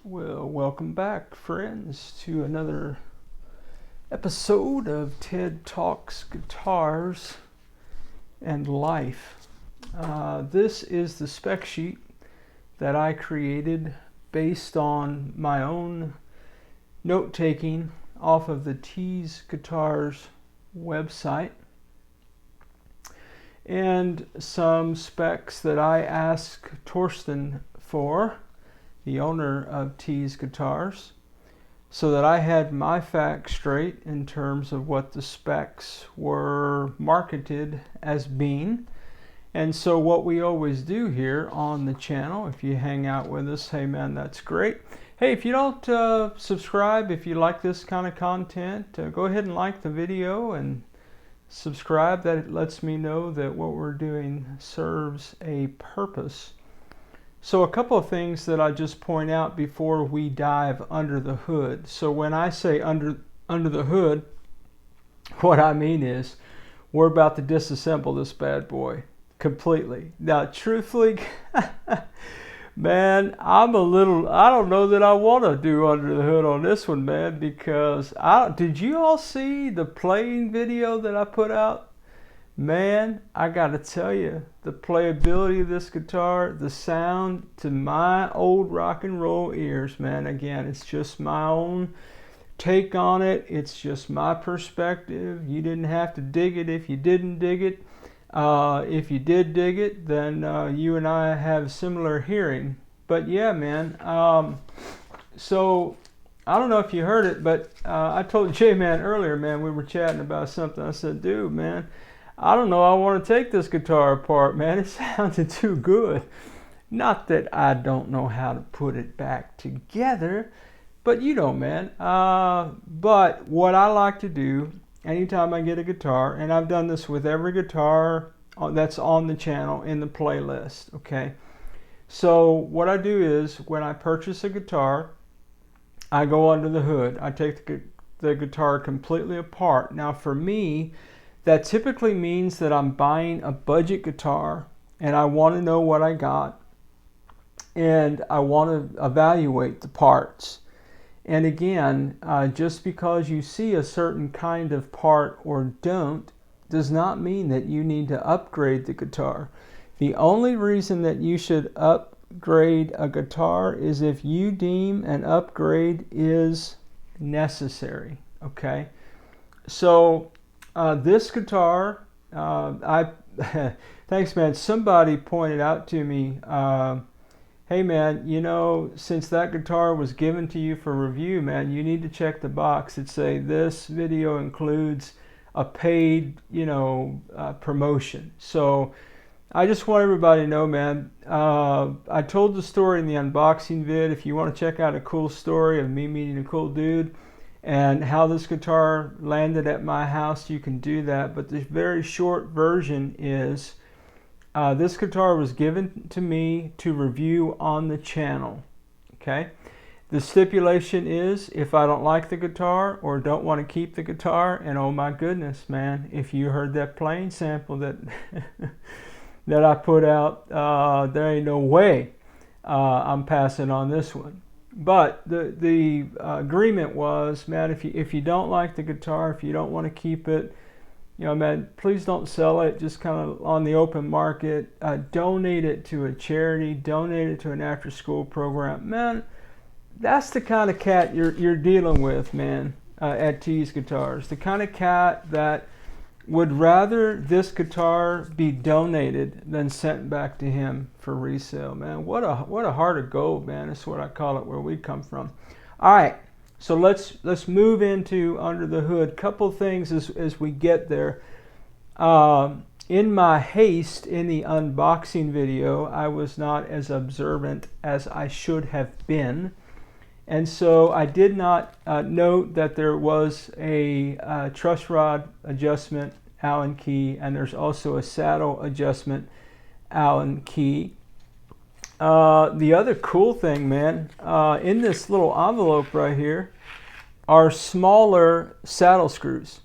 Well, welcome back, friends, to another episode of Ted Talks Guitars and Life. This is the spec sheet that I created based on my own note-taking off of the Tease Guitar's website and some specs that I asked Torsten for, the owner of Tease Guitars, so that I had my facts straight in terms of what the specs were marketed as being. And so what we always do here on the channel, if you hang out with us, hey man, that's great. Hey, if you don't subscribe, if you like this kind of content, go ahead and like the video and subscribe. That lets me know that what we're doing serves a purpose. So a couple of things that I just point out before we dive under the hood. So when I say under the hood, what I mean is we're about to disassemble this bad boy completely. Now, truthfully, man, I don't know that I want to do under the hood on this one, man, because did you all see the playing video that I put out? Man, I gotta tell you, the playability of this guitar, the sound to my old rock and roll ears, man, again, it's just my own take on it. It's just my perspective. You didn't have to dig it if you didn't dig it. If you did dig it, then you and I have similar hearing. But yeah, man, so I don't know if you heard it, but I told J-Man earlier, man, we were chatting about something. I said, dude, man, I don't know, I want to take this guitar apart, man. It sounded too good. Not that I don't know how to put it back together, but you know, man. But what I like to do anytime I get a guitar, and I've done this with every guitar that's on the channel in the playlist, okay? So what I do is when I purchase a guitar, I go under the hood. I take the guitar completely apart. Now for me, that typically means that I'm buying a budget guitar and I want to know what I got and I want to evaluate the parts. And again, just because you see a certain kind of part or don't does not mean that you need to upgrade the guitar. The only reason that you should upgrade a guitar is if you deem an upgrade is necessary, okay? So this guitar, thanks, man. Somebody pointed out to me, hey, man, you know, since that guitar was given to you for review, man, you need to check the box that say this video includes a paid, you know, promotion. So I just want everybody to know, man, I told the story in the unboxing vid. If you want to check out a cool story of me meeting a cool dude and how this guitar landed at my house, you can do that. But the very short version is this guitar was given to me to review on the channel, okay? The stipulation is if I don't like the guitar or don't want to keep the guitar, and oh my goodness, man, if you heard that playing sample that that I put out, there ain't no way I'm passing on this one. But the agreement was, man, if you don't like the guitar, if you don't want to keep it, you know, man, please don't sell it just kind of on the open market. Donate it to a charity, donate it to an after-school program. Man, that's the kind of cat you're dealing with, man, at Tease Guitars. The kind of cat that would rather this guitar be donated than sent back to him for resale, man. What a heart of gold, man. That's what I call it where we come from. All right, so let's move into under the hood. Couple things as we get there. In my haste in the unboxing video, I was not as observant as I should have been. And so I did not note that there was a truss rod adjustment Allen key, and there's also a saddle adjustment Allen key. The other cool thing, man, in this little envelope right here are smaller saddle screws.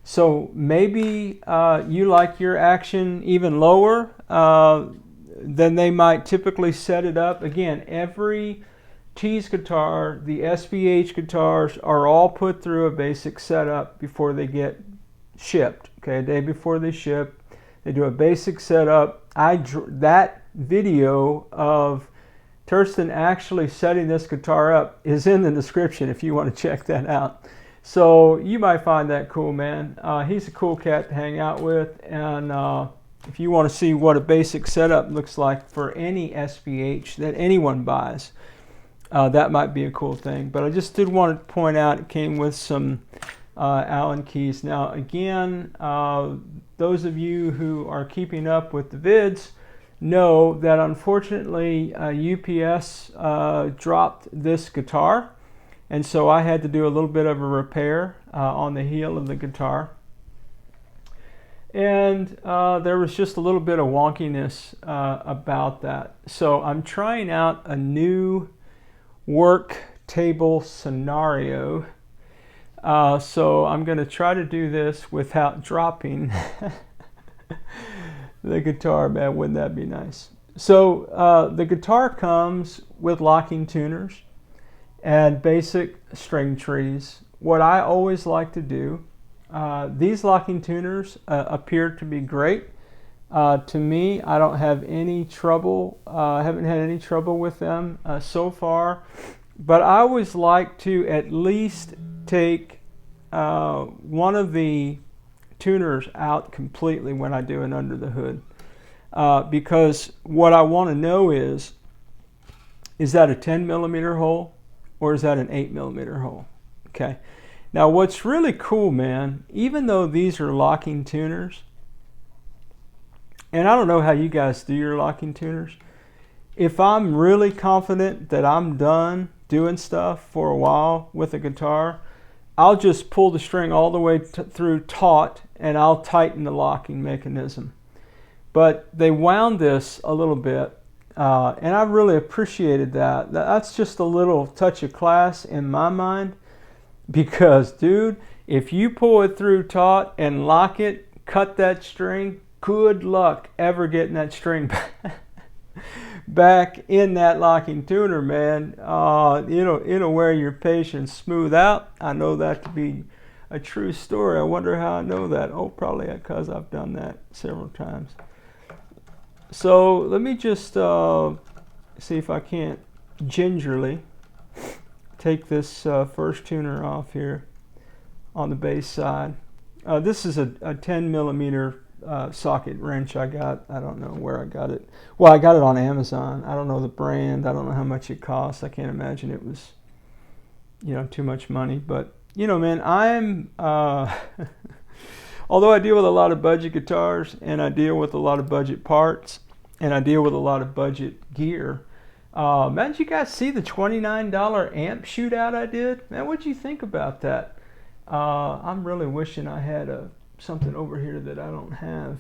So maybe you like your action even lower than they might typically set it up. Again, every Tease guitar, the SBH guitars are all put through a basic setup before they get shipped. Okay, a day before they ship, they do a basic setup. That video of Thurston actually setting this guitar up is in the description if you want to check that out. So you might find that cool, man. He's a cool cat to hang out with, and if you want to see what a basic setup looks like for any SBH that anyone buys, that might be a cool thing. But I just did want to point out it came with some Allen keys. Now again, those of you who are keeping up with the vids know that unfortunately UPS dropped this guitar, and so I had to do a little bit of a repair on the heel of the guitar, and there was just a little bit of wonkiness about that. So I'm trying out a new work table scenario. So I'm going to try to do this without dropping the guitar, man. Wouldn't that be nice? So the guitar comes with locking tuners and basic string trees. What I always like to do, these locking tuners appear to be great. To me, I don't have any trouble, haven't had any trouble with them so far, but I always like to at least take one of the tuners out completely when I do an under the hood, because what I want to know is that a 10mm hole or is that an 8mm hole? Okay. Now what's really cool, man, even though these are locking tuners, and I don't know how you guys do your locking tuners, if I'm really confident that I'm done doing stuff for a while with a guitar, I'll just pull the string all the way through taut and I'll tighten the locking mechanism. But they wound this a little bit, and I really appreciated that. That's just a little touch of class in my mind, because dude, if you pull it through taut and lock it, cut that string, good luck ever getting that string back in that locking tuner, man. It'll wear your patience smooth out. I know that to be a true story. I wonder how I know that. Oh, probably because I've done that several times. So let me just see if I can't gingerly take this first tuner off here on the bass side. This is a 10mm socket wrench I got. I don't know where I got it. Well, I got it on Amazon. I don't know the brand. I don't know how much it costs. I can't imagine it was, too much money. But, man, I'm, although I deal with a lot of budget guitars, and I deal with a lot of budget parts, and I deal with a lot of budget gear, man, did you guys see the $29 amp shootout I did? Man, what'd you think about that? I'm really wishing I had something over here that I don't have,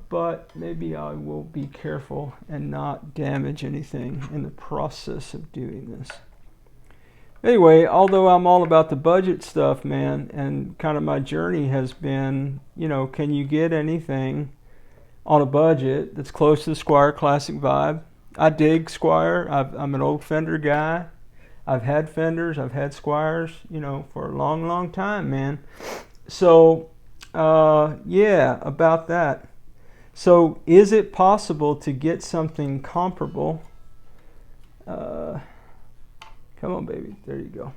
but maybe I will be careful and not damage anything in the process of doing this. Anyway, although I'm all about the budget stuff, man, and kind of my journey has been, can you get anything on a budget that's close to the Squier Classic vibe? I dig Squier. I'm an old Fender guy. I've had Fenders, I've had Squiers, for a long, long time, man. So, yeah, about that. So, is it possible to get something comparable? Come on, baby. There you go.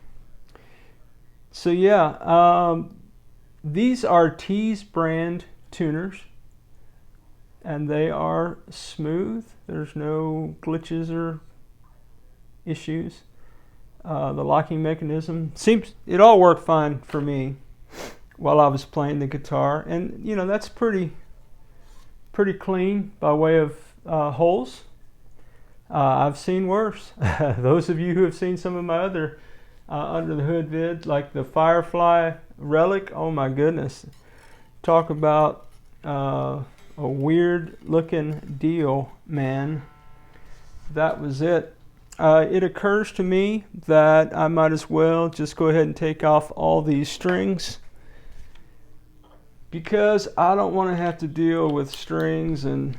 So, yeah, these are Tease brand tuners, and they are smooth. There's no glitches or issues. The locking mechanism it all worked fine for me while I was playing the guitar, and that's pretty clean by way of holes. I've seen worse. Those of you who have seen some of my other under the hood vids, like the Firefly Relic, oh my goodness, talk about a weird looking deal, man. That was it. It occurs to me that I might as well just go ahead and take off all these strings, because I don't want to have to deal with strings. And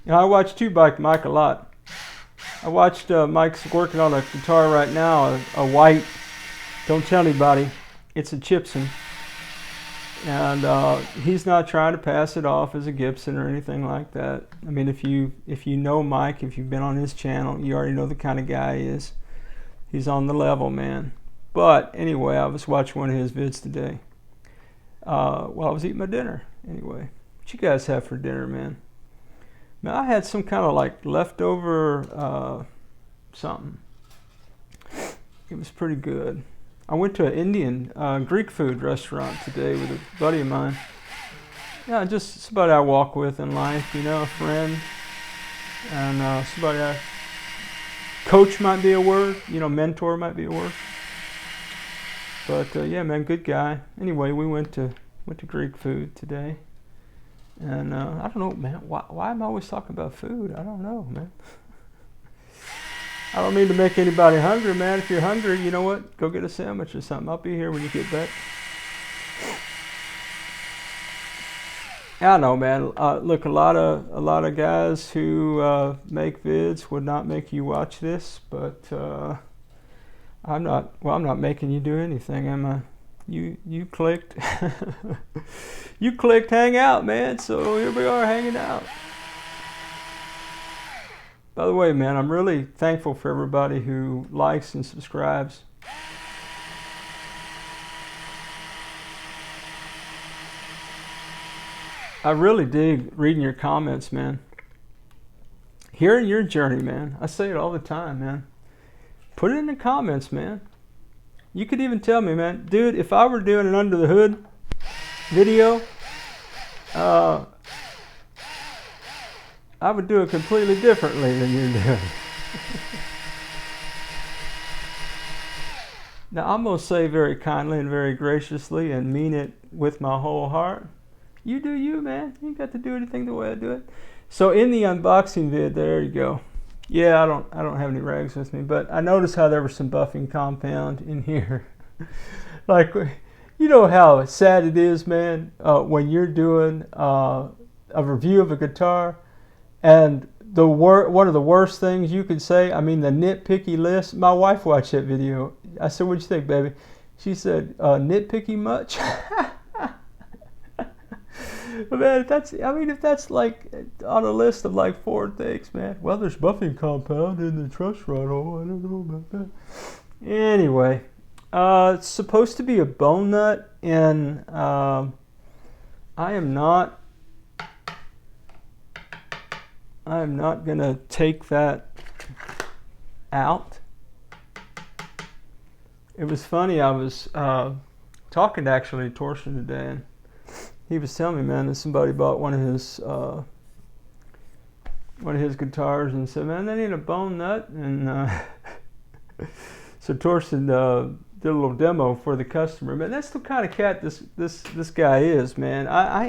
I watch Two Bike Mike a lot, I watched Mike's working on a guitar right now, a white, don't tell anybody, it's a Gibson. And he's not trying to pass it off as a Gibson or anything like that. I mean, if you know Mike, if you've been on his channel, you already know the kind of guy he is. He's on the level, man. But anyway, I was watching one of his vids today while I was eating my dinner. Anyway, what you guys have for dinner, man? Man, I had some kind of like leftover something. It was pretty good. I went to an Indian Greek food restaurant today with a buddy of mine. Yeah, just somebody I walk with in life, you know, a friend, and somebody coach might be a word, you know, mentor might be a word. But yeah, man, good guy. Anyway, we went to Greek food today, and I don't know, man. Why am I always talking about food? I don't know, man. I don't mean to make anybody hungry, man. If you're hungry, you know what? Go get a sandwich or something. I'll be here when you get back. I know, man. Look, a lot of guys who make vids would not make you watch this, but I'm not. Well, I'm not making you do anything, am I? You clicked. You clicked hang out, man. So here we are hanging out. By the way, man, I'm really thankful for everybody who likes and subscribes. I really dig reading your comments, man. Hearing your journey, man. I say it all the time, man. Put it in the comments, man. You could even tell me, man, dude, if I were doing an under the hood video, I would do it completely differently than you're doing. Now, I'm going to say very kindly and very graciously and mean it with my whole heart. You do you, man. You ain't got to do anything the way I do it. So in the unboxing vid, there you go. Yeah, I don't have any rags with me, but I noticed how there was some buffing compound in here. Like, you know how sad it is, man, when you're doing a review of a guitar. And one of the worst things you could say, I mean, the nitpicky list. My wife watched that video. I said, "What'd you think, baby?" She said, "Nitpicky much?" Man, if that's like on a list of like 4 things, man. Well, there's buffing compound in the truss rod hole. I don't know about that. Anyway, it's supposed to be a bone nut, and I am not gonna take that out. It was funny, I was talking to actually Torsten today, and he was telling me, man, that somebody bought one of his guitars and said, "Man, that ain't a bone nut." And so Torsten did a little demo for the customer. Man, that's the kind of cat this guy is, man.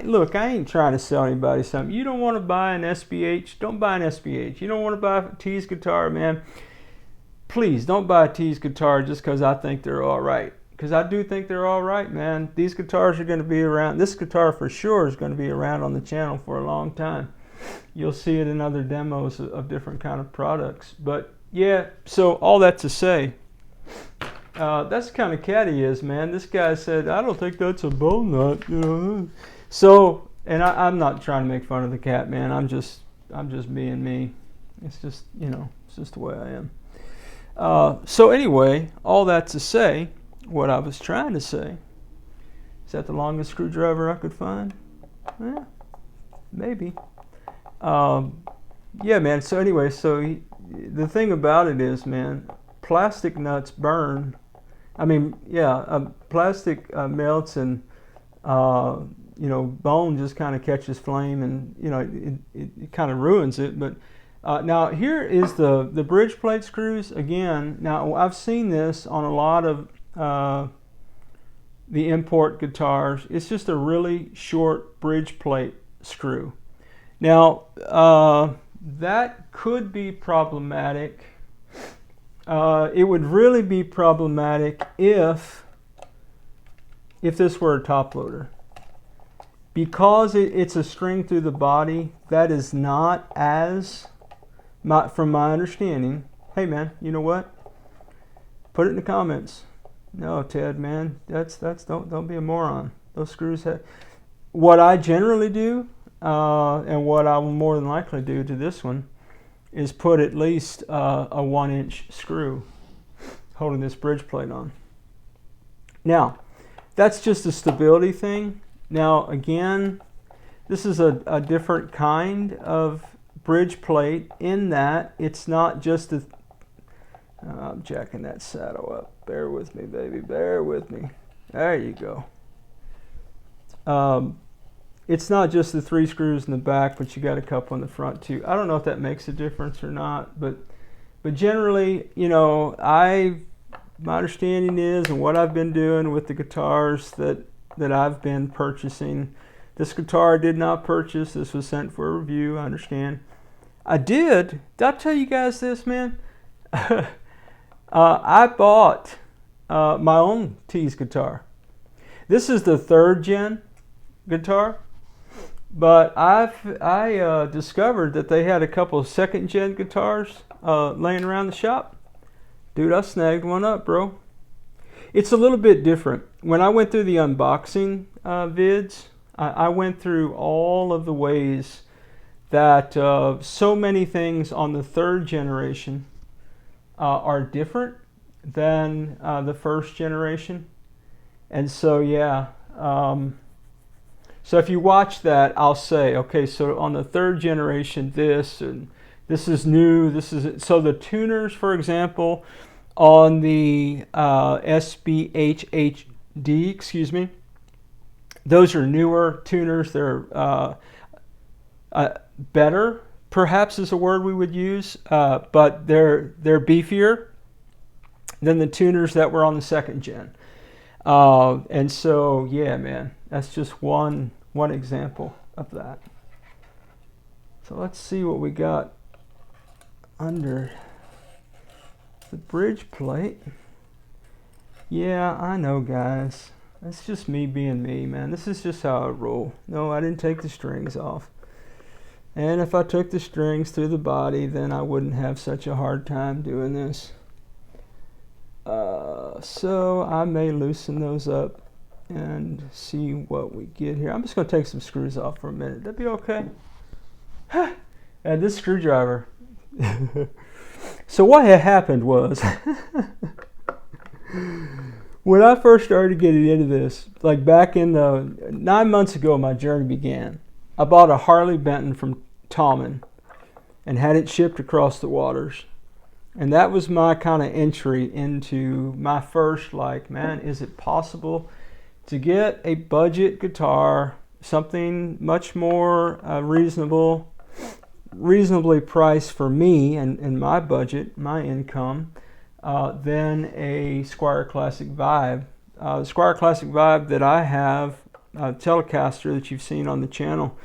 Look, I ain't trying to sell anybody something. You don't want to buy an SBH, don't buy an SBH. You don't want to buy a Tease guitar, man. Please don't buy a Tease guitar just because I think they're all right. Because I do think they're all right, man. These guitars are going to be around. This guitar for sure is going to be around on the channel for a long time. You'll see it in other demos of different kind of products. But yeah, so all that to say, that's the kind of cat he is, man. This guy said, "I don't think that's a bone nut," you know. So, and I'm not trying to make fun of the cat, man. I'm just being me. It's just, you know, it's just the way I am. So anyway, all that to say, what I was trying to say, is that the longest screwdriver I could find? Yeah, maybe. Yeah, man. So anyway, the thing about it is, man, plastic nuts burn. I mean, yeah, plastic melts, and you know, bone just kind of catches flame, and you know, it kind of ruins it. But now here is the bridge plate screws again. Now I've seen this on a lot of the import guitars. It's just a really short bridge plate screw. Now that could be problematic. It would really be problematic if this were a top loader. Because it's a string through the body, that is not as from my understanding, hey man, you know what? Put it in the comments. No, Ted, man, that's don't be a moron. Those screws have. What I generally do, and what I will more than likely do to this one, is put at least a 1-inch screw holding this bridge plate on. Now, that's just a stability thing. Now, again, this is a different kind of bridge plate in that it's not just a... I'm jacking that saddle up. Bear with me, baby. Bear with me. There you go. It's not just the 3 screws in the back, but you got a couple in the front too. I don't know if that makes a difference or not, but generally, you know, my understanding is, and what I've been doing with the guitars that I've been purchasing. This guitar I did not purchase. This was sent for a review. I understand. Did I tell you guys this, man? I bought my own Tease guitar. This is the 3rd gen guitar, but I discovered that they had a couple of 2nd gen guitars laying around the shop. Dude, I snagged one up, bro. It's a little bit different. When I went through the unboxing vids, I went through all of the ways that so many things on the 3rd generation are different than the 1st generation. And so, yeah. So if you watch that, I'll say, okay, so on the 3rd generation, this, and this is new, this is... So the tuners, for example, on the SBH-HD, excuse me, those are newer tuners. They're better, perhaps is a word we would use, but they're beefier than the tuners that were on the 2nd gen. And so, yeah, man, that's just one example of that. So let's see what we got under the bridge plate. Yeah, I know, guys. That's just me being me, man. This is just how I roll. No, I didn't take the strings off. And if I took the strings through the body, then I wouldn't have such a hard time doing this. So I may loosen those up and see what we get here. I'm just going to take some screws off for a minute. That'd be okay. And this screwdriver. So what had happened was, when I first started getting into this, like back in the 9 months ago, my journey began. I bought a Harley Benton from Tommen and had it shipped across the waters. And that was my kind of entry into my first, like, man, is it possible to get a budget guitar, something much more reasonably priced for me and my budget, my income, than a Squier Classic Vibe. The Squier Classic Vibe that I have, Telecaster that you've seen on the channel,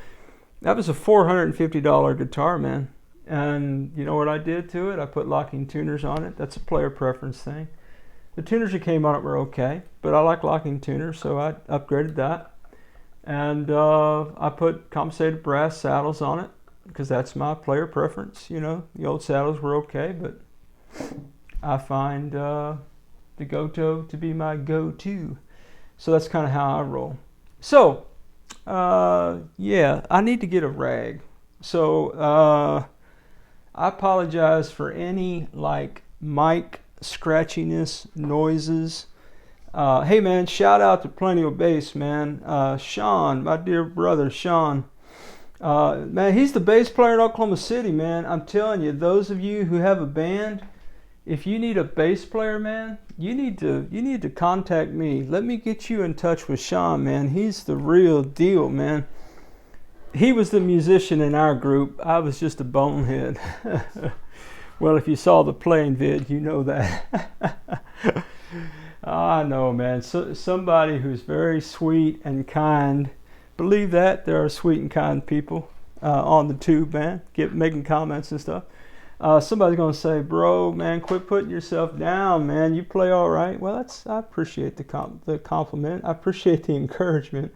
that was a $450 guitar, man. And you know what I did to it? I put locking tuners on it. That's a player preference thing. The tuners that came on it were okay, but I like locking tuners, so I upgraded that. And I put compensated brass saddles on it, because that's my player preference. You know, the old saddles were okay, but I find the Goto to be my go-to. So that's kind of how I roll. So, yeah, I need to get a rag. So, I apologize for any, like, mic scratchiness, noises. Hey, man, shout out to Plenty of Bass, man. Sean, my dear brother, Sean. Man, he's the bass player in Oklahoma City, man. I'm telling you, those of you who have a band, if you need a bass player, man, you need to contact me. Let me get you in touch with Sean, man. He's the real deal, man. He was the musician in our group. I was just a bonehead. Well, if you saw the playing vid, you know that. I know, man. So, somebody who's very sweet and kind. Believe that there are sweet and kind people on the tube, man. Making comments and stuff. Somebody's gonna say, "Bro, man, quit putting yourself down, man. You play all right." Well, I appreciate the compliment. I appreciate the encouragement,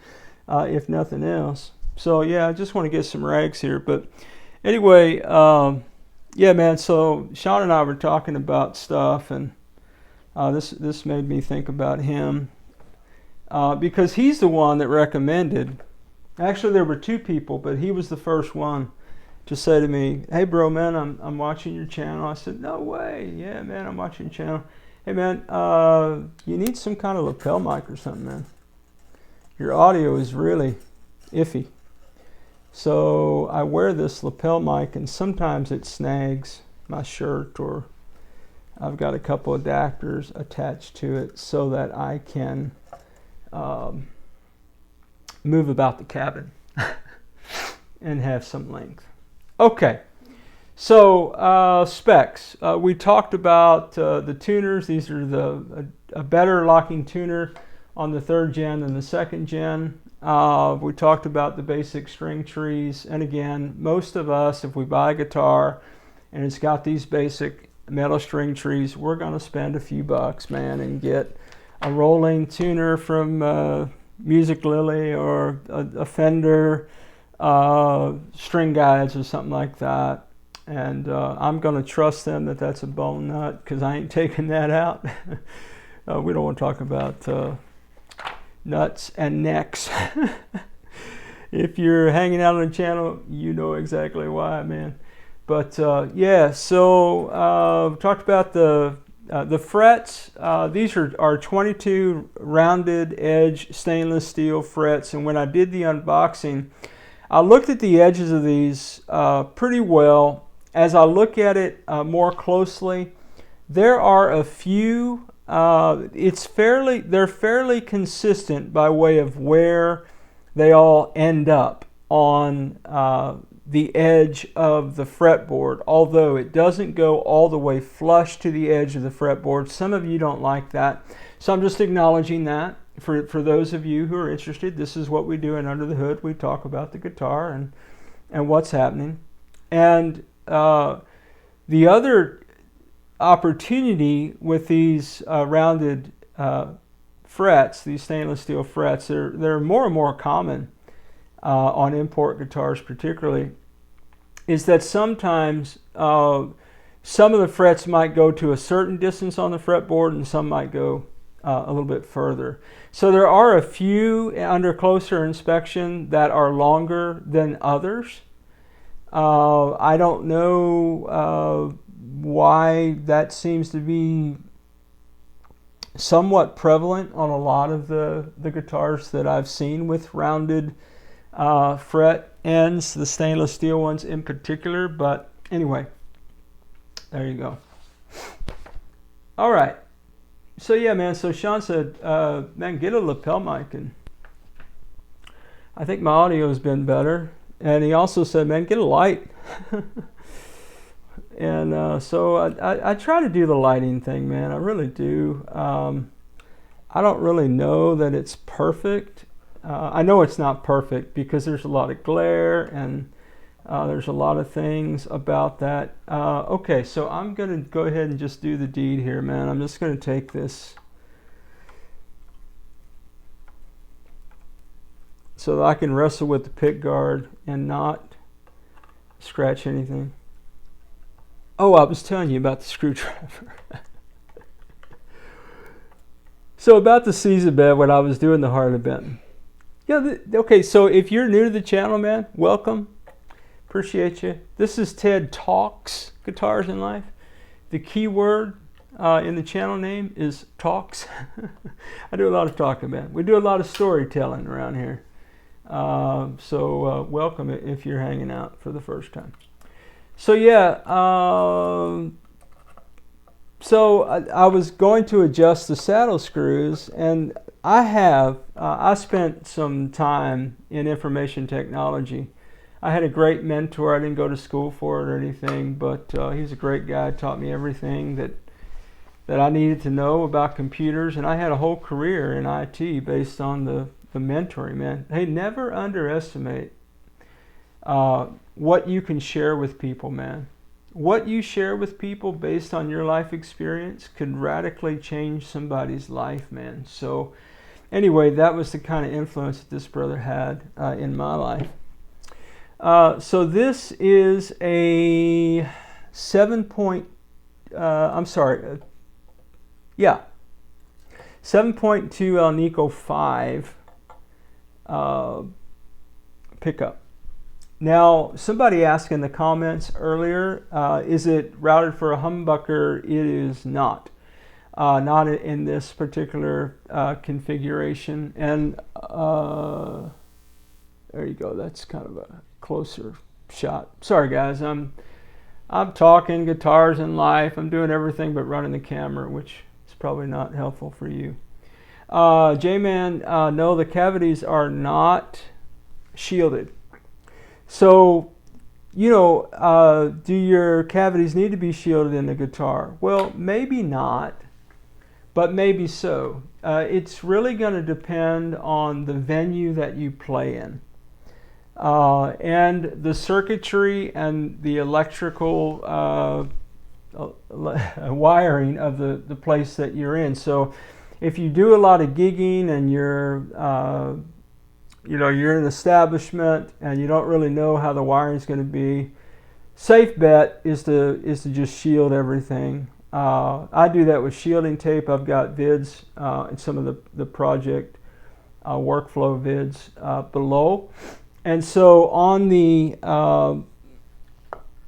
if nothing else. So yeah, I just want to get some rags here. But anyway, yeah, man. So Sean and I were talking about stuff, and this made me think about him because he's the one that recommended. Actually, there were two people, but he was the first one to say to me, "Hey, bro, man, I'm watching your channel." I said, "No way, yeah, man, I'm watching your channel. Hey, man, you need some kind of lapel mic or something, man. Your audio is really iffy." So I wear this lapel mic, and sometimes it snags my shirt, or I've got a couple adapters attached to it so that I can move about the cabin and have some length. Okay, so specs. We talked about the tuners. These are a better locking tuner on the 3rd gen than the 2nd gen. We talked about the basic string trees, and again, most of us, if we buy a guitar and it's got these basic metal string trees, we're going to spend a few bucks, man, and get a rolling tuner from Music Lily or a Fender string guides or something like that. And I'm going to trust them that that's a bone nut, because I ain't taking that out. We don't want to talk about nuts and necks. If you're hanging out on the channel, you know exactly why, man. But yeah, so talked about the frets. These are 22 rounded edge stainless steel frets, and when I did the unboxing, I looked at the edges of these pretty well. As I look at it more closely, there are a few. They're fairly consistent by way of where they all end up on the edge of the fretboard, although it doesn't go all the way flush to the edge of the fretboard. Some of you don't like that, so I'm just acknowledging that. For those of you who are interested, this is what we do in Under the Hood. We talk about the guitar and what's happening. And the other opportunity with these rounded frets, these stainless steel frets, they're more and more common on import guitars particularly, is that sometimes some of the frets might go to a certain distance on the fretboard and some might go a little bit further. So there are a few under closer inspection that are longer than others. I don't know why that seems to be somewhat prevalent on a lot of the guitars that I've seen with rounded fret ends, the stainless steel ones in particular. But anyway, there you go. All right. So yeah, man, so Sean said, man, get a lapel mic, and I think my audio has been better. And he also said, man, get a light. And so I try to do the lighting thing, man. I really do. I don't really know that it's perfect. I know it's not perfect because there's a lot of glare and there's a lot of things about that. Okay, so I'm going to go ahead and just do the deed here, man. I'm just going to take this so that I can wrestle with the pick guard and not scratch anything. Oh, I was telling you about the screwdriver. So about the season bed when I was doing the Harley Benton. Yeah, okay, so if you're new to the channel, man, welcome. Appreciate you. This is Ted Talks Guitars in Life. The key word in the channel name is talks. I do a lot of talking, man. We do a lot of storytelling around here. So welcome if you're hanging out for the first time. So yeah, so I was going to adjust the saddle screws, and I spent some time in information technology. I had a great mentor. I didn't go to school for it or anything, but he's a great guy. Taught me everything that I needed to know about computers, and I had a whole career in IT based on the mentoring, man. Hey, never underestimate what you can share with people, man. What you share with people based on your life experience could radically change somebody's life, man. So anyway, that was the kind of influence that this brother had in my life. So this is a 7.2 ALNICO 5 pickup. Now, somebody asked in the comments earlier, is it routed for a humbucker? It is not. Not in this particular configuration. And there you go. That's kind of a closer shot. Sorry guys, I'm talking guitars and life. I'm doing everything but running the camera, which is probably not helpful for you. J-Man, no, the cavities are not shielded. So, you know, do your cavities need to be shielded in the guitar? Well, maybe not, but maybe so. It's really going to depend on the venue that you play in. And the circuitry and the electrical wiring of the place that you're in. So if you do a lot of gigging and you're in an establishment and you don't really know how the wiring is going to be, safe bet is to just shield everything. I do that with shielding tape. I've got vids in some of the project workflow vids below. And so on the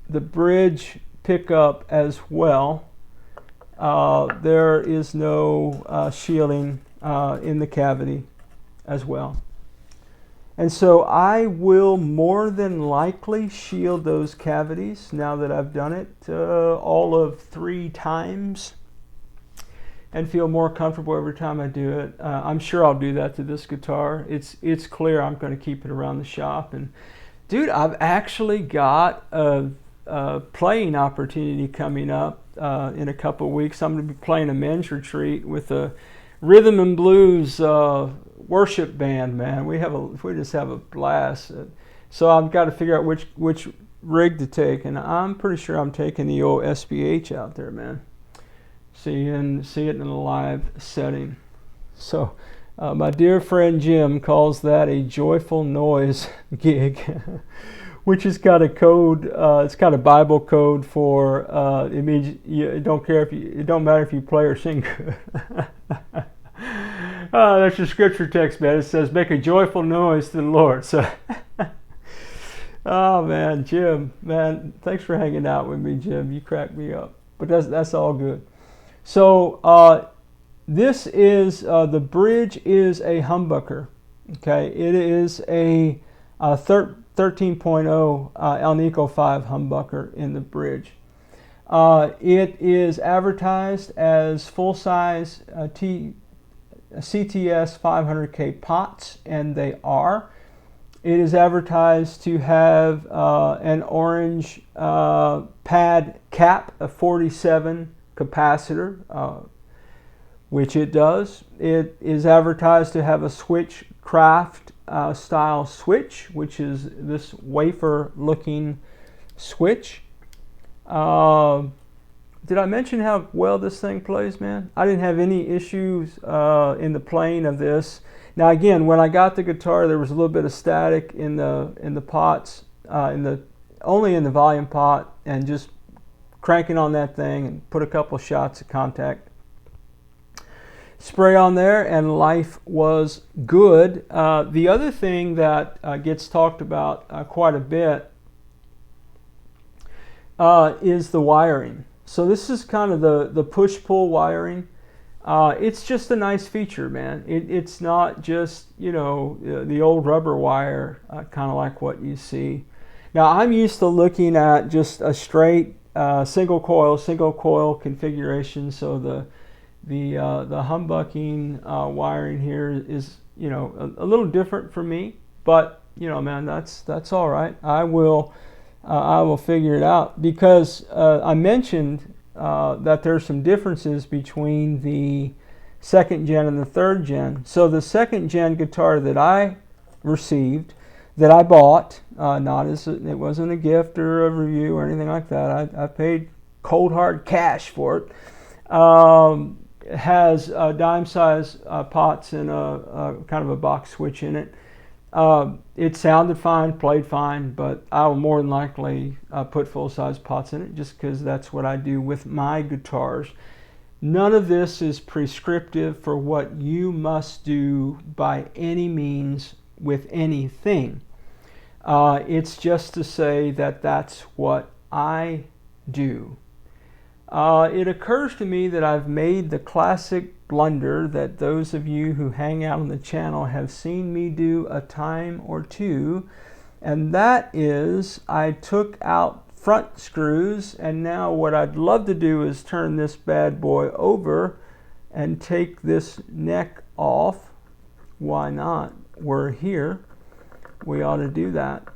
bridge pickup as well, there is no shielding in the cavity as well. And so I will more than likely shield those cavities now that I've done it all of 3 times and feel more comfortable every time I do it. I'm sure I'll do that to this guitar. It's clear I'm going to keep it around the shop. And dude, I've actually got a playing opportunity coming up in a couple of weeks. I'm going to be playing a men's retreat with a rhythm and blues worship band, man. We just have a blast. So I've got to figure out which rig to take, and I'm pretty sure I'm taking the old SBH out there, man. See it in a live setting. So my dear friend Jim calls that a joyful noise gig, which has got a code. It's got a Bible code for it means it don't matter if you play or sing good. That's your scripture text, man. It says, make a joyful noise to the Lord. So, oh man, Jim, man, thanks for hanging out with me, Jim. You cracked me up. But that's all good. So this is, the bridge is a humbucker. Okay, it is a 13.0 ALNICO 5 humbucker in the bridge. It is advertised as full-size CTS 500K pots, and they are. It is advertised to have an orange pad cap, a 47 capacitor, which it does. It is advertised to have a switchcraft style switch, which is this wafer looking switch. Did I mention how well this thing plays, man? I didn't have any issues in the playing of this. Now again, when I got the guitar, there was a little bit of static in the pots, only in the volume pot, and just cranking on that thing and put a couple shots of contact spray on there, and life was good. The other thing that gets talked about quite a bit is the wiring. So this is kind of the push-pull wiring. It's just a nice feature, man. It's not just, you know, the old rubber wire, kind of like what you see. Now I'm used to looking at just a straight single coil configuration. So the humbucking wiring here is, you know, a little different for me. But you know, man, that's all right. I will figure it out, because I mentioned that there's some differences between the 2nd gen and the 3rd gen. So the 2nd gen guitar that I received, that I bought, it wasn't a gift or a review or anything like that. I paid cold hard cash for it. Has dime size pots and a kind of a box switch in it. It sounded fine, played fine, but I will more than likely put full-size pots in it just because that's what I do with my guitars. None of this is prescriptive for what you must do by any means with anything. It's just to say that that's what I do. It occurs to me that I've made the classic blunder that those of you who hang out on the channel have seen me do a time or two, and that is I took out front screws, and now what I'd love to do is turn this bad boy over and take this neck off. Why not? We're here. We ought to do that.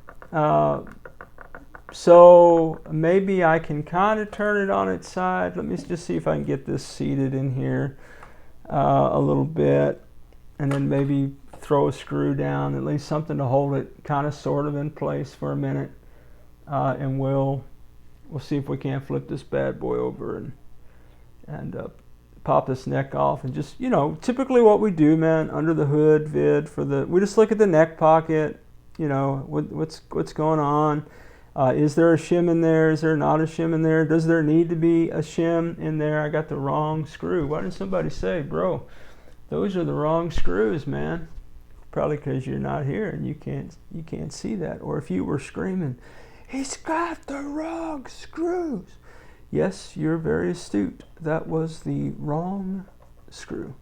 So maybe I can kind of turn it on its side. Let me just see if I can get this seated in here a little bit, and then maybe throw a screw down, at least something to hold it kind of sort of in place for a minute, and we'll see if we can't flip this bad boy over and pop this neck off, and just, you know, typically what we do, man, under the hood vid for the, we just look at the neck pocket, you know, what's going on. Is there a shim in there? Is there not a shim in there? Does there need to be a shim in there? I got the wrong screw. Why didn't somebody say, bro, those are the wrong screws, man? Probably because you're not here and you can't see that. Or if you were screaming, he's got the wrong screws. Yes, you're very astute. That was the wrong screw.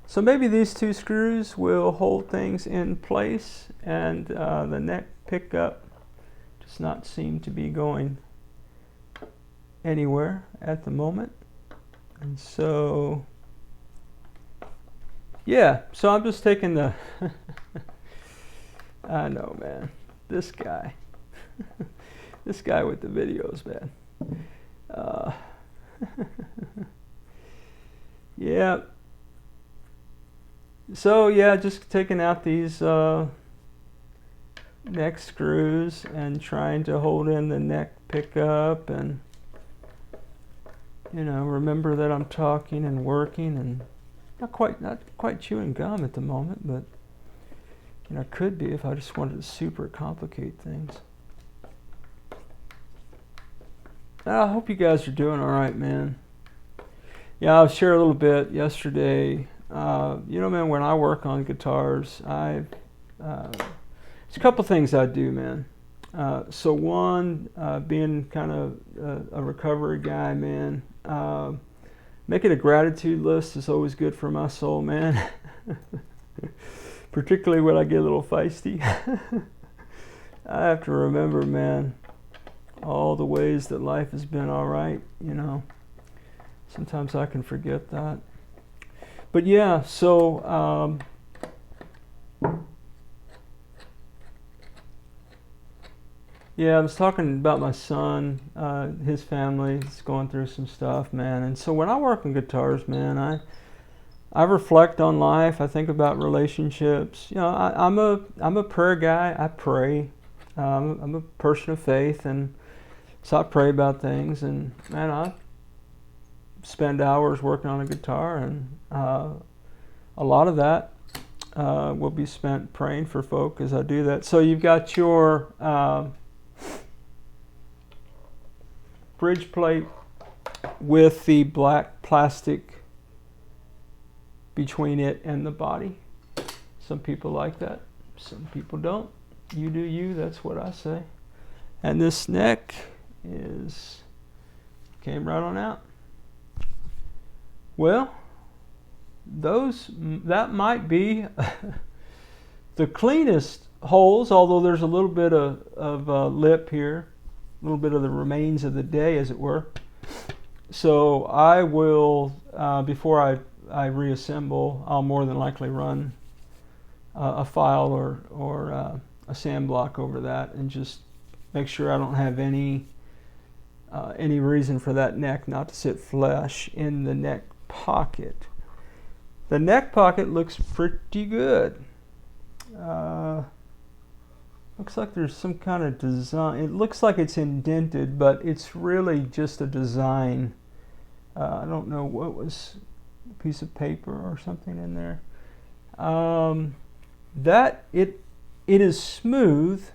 So maybe these two screws will hold things in place, and the neck pickup does not seem to be going anywhere at the moment. And so, yeah, so I'm just taking the, I know, man, this guy, this guy with the videos, man. Yeah. So yeah, just taking out these neck screws and trying to hold in the neck pickup, and, you know, remember that I'm talking and working and not quite chewing gum at the moment, but, you know, could be if I just wanted to super complicate things. I hope you guys are doing all right, man. Yeah, I'll share a little bit yesterday. You know, man, when I work on guitars, there's a couple things I do, man. So one, being kind of a recovery guy, man, making a gratitude list is always good for my soul, man. Particularly when I get a little feisty. I have to remember, man, all the ways that life has been all right, you know. Sometimes I can forget that. But yeah, so yeah, I was talking about my son, his family is going through some stuff, man. And so when I work on guitars, man, I reflect on life. I think about relationships. You know, I'm a prayer guy. I pray. I'm a person of faith, and so I pray about things. And man, I spend hours working on a guitar, and a lot of that will be spent praying for folk as I do that. So you've got your bridge plate with the black plastic between it and the body. Some people like that, some people don't. You do you, that's what I say. And this neck came right on out. Well, that might be the cleanest holes, although there's a little bit of lip here, a little bit of the remains of the day, as it were. So I will, before I reassemble, I'll more than likely run a file or a sand block over that, and just make sure I don't have any reason for that neck not to sit flush in the neck pocket. The neck pocket looks pretty good. Looks like there's some kind of design. It looks like it's indented, but it's really just a design. I don't know what was, a piece of paper or something in there. it is smooth.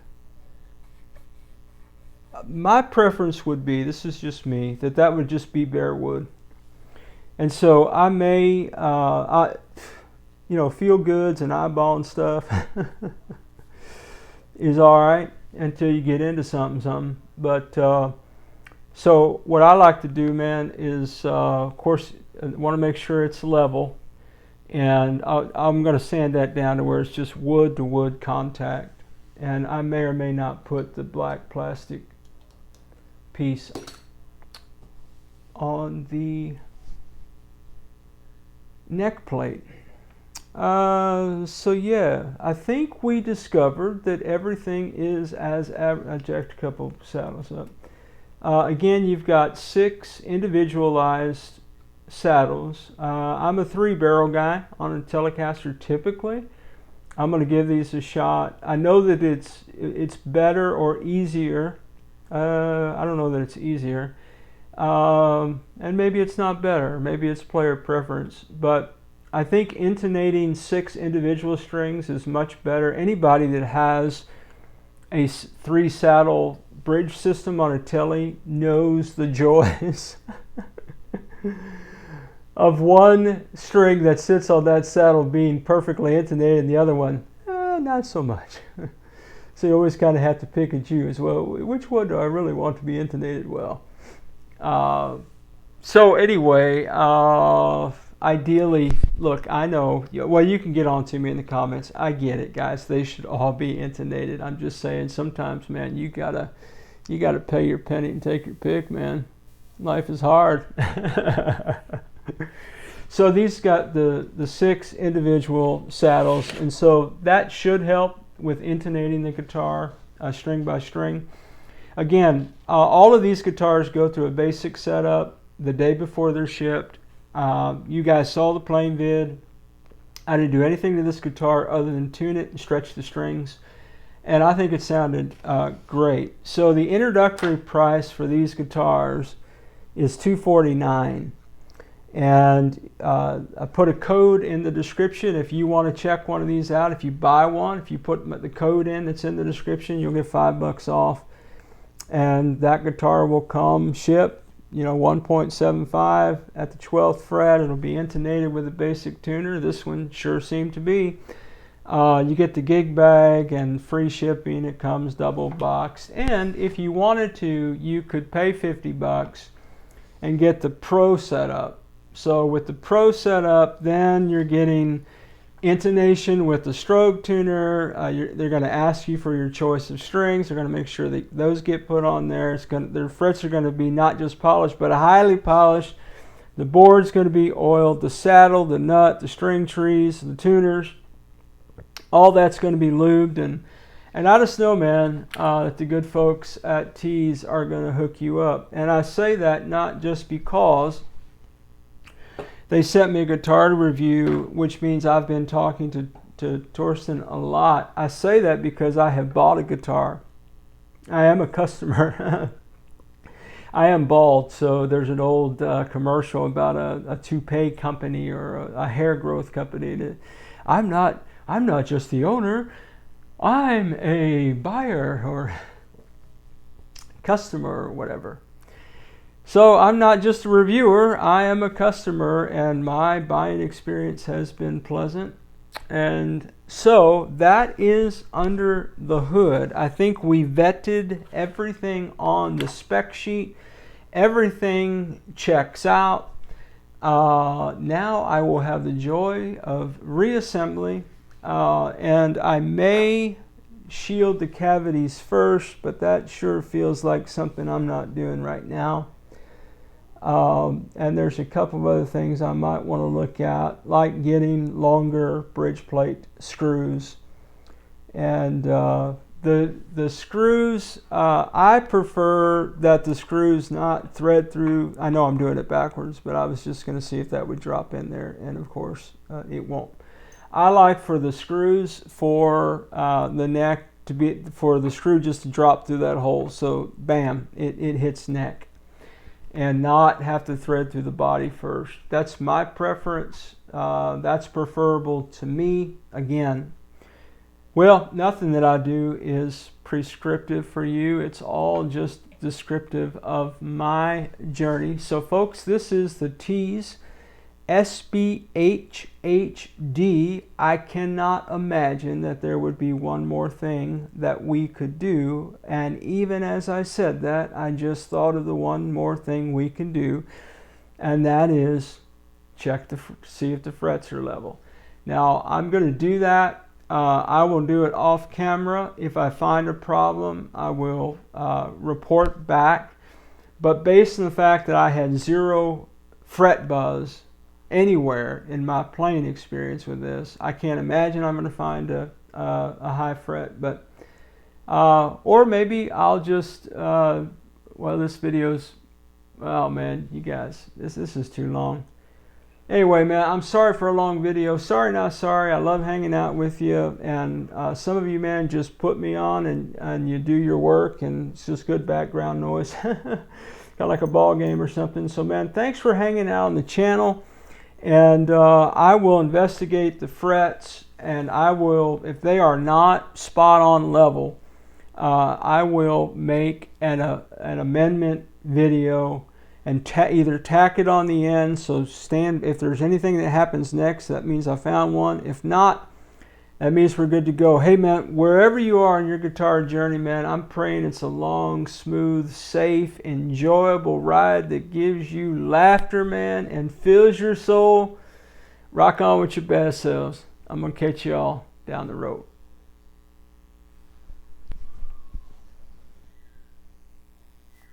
My preference would be, this is just me, that would just be bare wood. And so I may, you know, feel goods and eyeballing stuff is all right until you get into something. But so what I like to do, man, is of course want to make sure it's level, and I'm going to sand that down to where it's just wood to wood contact, and I may or may not put the black plastic piece on the neck plate. So yeah, I think we discovered that everything is as I jacked a couple saddles up. Again, you've got 6 individualized saddles. I'm a 3-barrel guy on a Telecaster typically. I'm going to give these a shot. I know that it's better or easier. I don't know that it's easier. And maybe it's not better. Maybe it's player preference. But I think intonating 6 individual strings is much better. Anybody that has a 3-saddle bridge system on a Tele knows the joys of one string that sits on that saddle being perfectly intonated and the other one, not so much. So you always kind of have to pick and choose. Well, which one do I really want to be intonated well? So anyway, ideally, look, I know, well, you can get on to me in the comments. I get it, guys. They should all be intonated. I'm just saying sometimes, man, you gotta pay your penny and take your pick, man. Life is hard. So these got the 6 individual saddles, and so that should help with intonating the guitar string by string. Again, all of these guitars go through a basic setup the day before they're shipped. You guys saw the playing vid. I didn't do anything to this guitar other than tune it and stretch the strings, and I think it sounded great. So the introductory price for these guitars is $249, and I put a code in the description if you want to check one of these out. If you buy one, if you put the code in that's in the description, you'll get $5 off, and that guitar will come shipped, you know, 1.75 at the 12th fret. It'll be intonated with a basic tuner. This one sure seemed to be. You get the gig bag and free shipping. It comes double boxed, and if you wanted to, you could pay $50 and get the Pro setup. So with the Pro setup, then you're getting intonation with the stroke tuner. They're going to ask you for your choice of strings. They're going to make sure that those get put on there. Their frets are going to be not just polished, but highly polished. The board's going to be oiled. The saddle, the nut, the string trees, the tuners, all that's going to be lubed. And I just know, man, that the good folks at Tease are going to hook you up. And I say that not just because they sent me a guitar to review, which means I've been talking to Torsten a lot. I say that because I have bought a guitar. I am a customer. I am bald, so there's an old commercial about a toupee company or a hair growth company. I'm not just the owner. I'm a buyer or customer or whatever. So I'm not just a reviewer, I am a customer, and my buying experience has been pleasant. And so that is under the hood. I think we vetted everything on the spec sheet. Everything checks out. Now I will have the joy of reassembly, and I may shield the cavities first, but that sure feels like something I'm not doing right now. And there's a couple of other things I might want to look at, like getting longer bridge plate screws. And the screws, I prefer that the screws not thread through. I know I'm doing it backwards, but I was just going to see if that would drop in there, and of course it won't. I like for the screws for the neck to be, for the screw just to drop through that hole, so bam, it hits neck, and not have to thread through the body first. That's my preference. That's preferable to me. Again, Well, nothing that I do is prescriptive for you. It's all just descriptive of my journey. So folks, this is the Tease SBH-HD. I cannot imagine that there would be one more thing that we could do. And even as I said that, I just thought of the one more thing we can do, and that is check see if the frets are level. Now I'm going to do that. I will do it off camera. If I find a problem, I will report back. But based on the fact that I had 0 fret buzz anywhere in my playing experience with this, I can't imagine I'm going to find a high fret. But or maybe I'll just well, this video's, oh man, you guys, this is too long. Anyway, man, I'm sorry for a long video. Sorry, not sorry. I love hanging out with you. And some of you, man, just put me on and you do your work, and it's just good background noise. Kind of like a ball game or something. So, man, thanks for hanging out on the channel. And I will investigate the frets, and I will, if they are not spot on level, I will make an amendment video and either tack it on the end, so if there's anything that happens next, that means I found one. If not, that means we're good to go. Hey man, wherever you are in your guitar journey, man, I'm praying it's a long, smooth, safe, enjoyable ride that gives you laughter, man, and fills your soul. Rock on with your best selves. I'm gonna catch you all down the road.